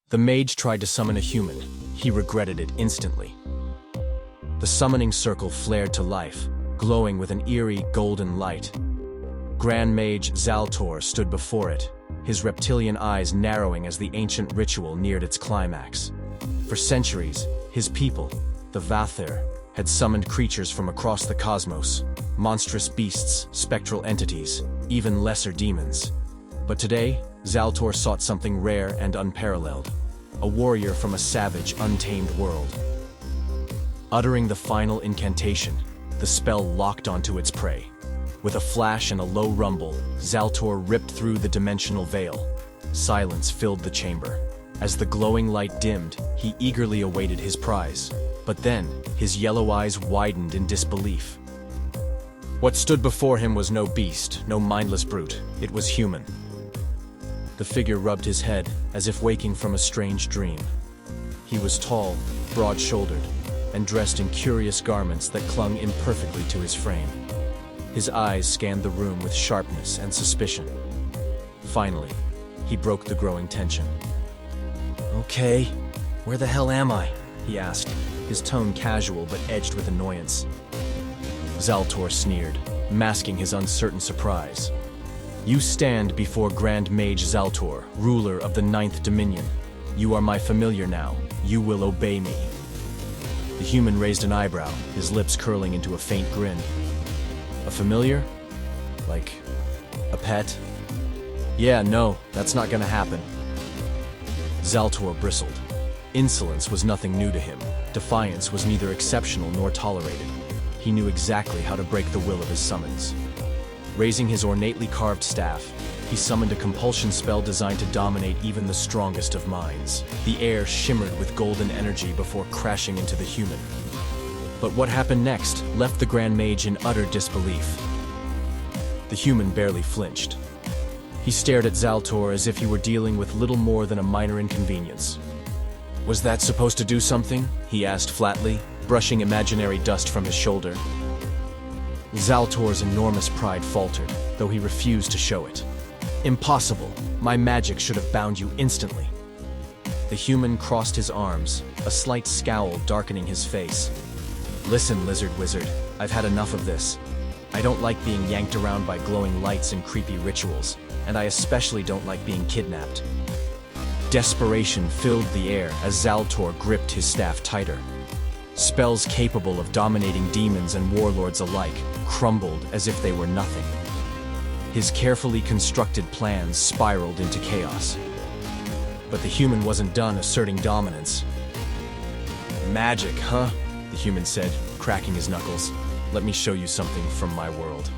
The mage tried to summon a human. He regretted it instantly. The summoning circle flared to life, glowing with an eerie golden light. Grand Mage Zaltor stood before it, his reptilian eyes narrowing as the ancient ritual neared its climax. For centuries, his people, the Vathir, had summoned creatures from across the cosmos, monstrous beasts, spectral entities, even lesser demons. But today, Zaltor sought something rare and unparalleled, a warrior from a savage, untamed world. Uttering the final incantation, the spell locked onto its prey. With a flash and a low rumble, Zaltor ripped through the dimensional veil. Silence filled the chamber. As the glowing light dimmed, he eagerly awaited his prize. But then, his yellow eyes widened in disbelief. What stood before him was no beast, no mindless brute. It was human. The figure rubbed his head, as if waking from a strange dream. He was tall, broad-shouldered, and dressed in curious garments that clung imperfectly to his frame. His eyes scanned the room with sharpness and suspicion. Finally, he broke the growing tension. "Okay, where the hell am I?" he asked, his tone casual but edged with annoyance. Zaltor sneered, masking his uncertain surprise. "You stand before Grand Mage Zaltor, ruler of the Ninth Dominion. You are my familiar now. You will obey me." The human raised an eyebrow, his lips curling into a faint grin. "A familiar? Like a pet?" "Yeah, no, that's not gonna happen." Zaltor bristled. Insolence was nothing new to him. Defiance was neither exceptional nor tolerated. He knew exactly how to break the will of his summons. Raising his ornately carved staff, he summoned a compulsion spell designed to dominate even the strongest of minds. The air shimmered with golden energy before crashing into the human. But what happened next left the Grand Mage in utter disbelief. The human barely flinched. He stared at Zaltor as if he were dealing with little more than a minor inconvenience. "Was that supposed to do something?" he asked flatly, brushing imaginary dust from his shoulder. Zaltor's enormous pride faltered, though he refused to show it. "Impossible. My magic should have bound you instantly." The human crossed his arms, a slight scowl darkening his face. "Listen, lizard wizard, I've had enough of this. I don't like being yanked around by glowing lights and creepy rituals, and I especially don't like being kidnapped." Desperation filled the air as Zaltor gripped his staff tighter. Spells capable of dominating demons and warlords alike crumbled as if they were nothing. His carefully constructed plans spiraled into chaos. But the human wasn't done asserting dominance. "Magic, huh?" the human said, cracking his knuckles. "Let me show you something from my world."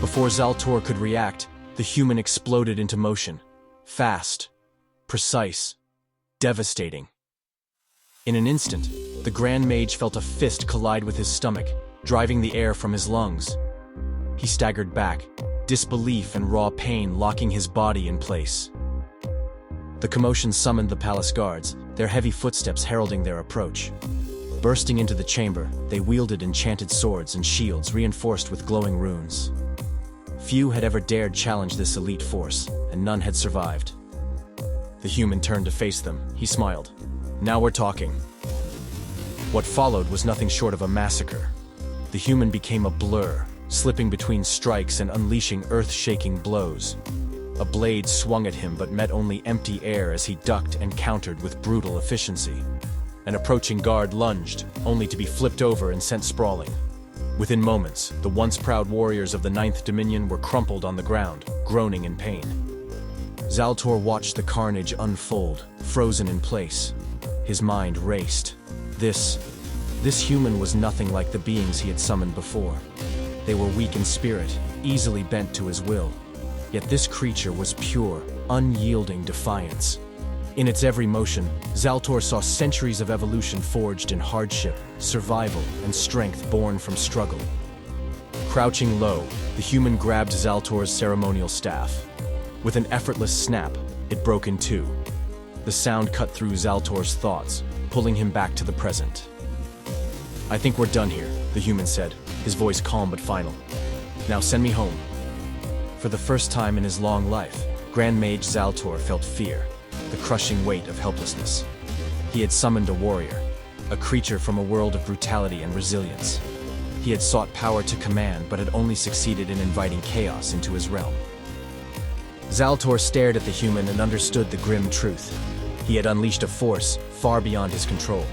Before Zaltor could react, the human exploded into motion. Fast, precise, devastating. In an instant, the Grand Mage felt a fist collide with his stomach, driving the air from his lungs. He staggered back, disbelief and raw pain locking his body in place. The commotion summoned the palace guards, their heavy footsteps heralding their approach. Bursting into the chamber, they wielded enchanted swords and shields reinforced with glowing runes. Few had ever dared challenge this elite force, and none had survived. The human turned to face them. He smiled. "Now we're talking." What followed was nothing short of a massacre. The human became a blur, slipping between strikes and unleashing earth-shaking blows. A blade swung at him but met only empty air as he ducked and countered with brutal efficiency. An approaching guard lunged, only to be flipped over and sent sprawling. Within moments, the once proud warriors of the Ninth Dominion were crumpled on the ground, groaning in pain. Zaltor watched the carnage unfold, frozen in place. His mind raced. This human was nothing like the beings he had summoned before. They were weak in spirit, easily bent to his will. Yet this creature was pure, unyielding defiance. In its every motion, Zaltor saw centuries of evolution forged in hardship, survival, and strength born from struggle. Crouching low, the human grabbed Zaltor's ceremonial staff. With an effortless snap, it broke in two. The sound cut through Zaltor's thoughts, pulling him back to the present. "I think we're done here," the human said, his voice calm but final. "Now send me home." For the first time in his long life, Grand Mage Zaltor felt fear. the crushing weight of helplessness. He had summoned a warrior, a creature from a world of brutality and resilience. He had sought power to command, but had only succeeded in inviting chaos into his realm. Zaltor stared at the human and understood the grim truth. He had unleashed a force far beyond his control,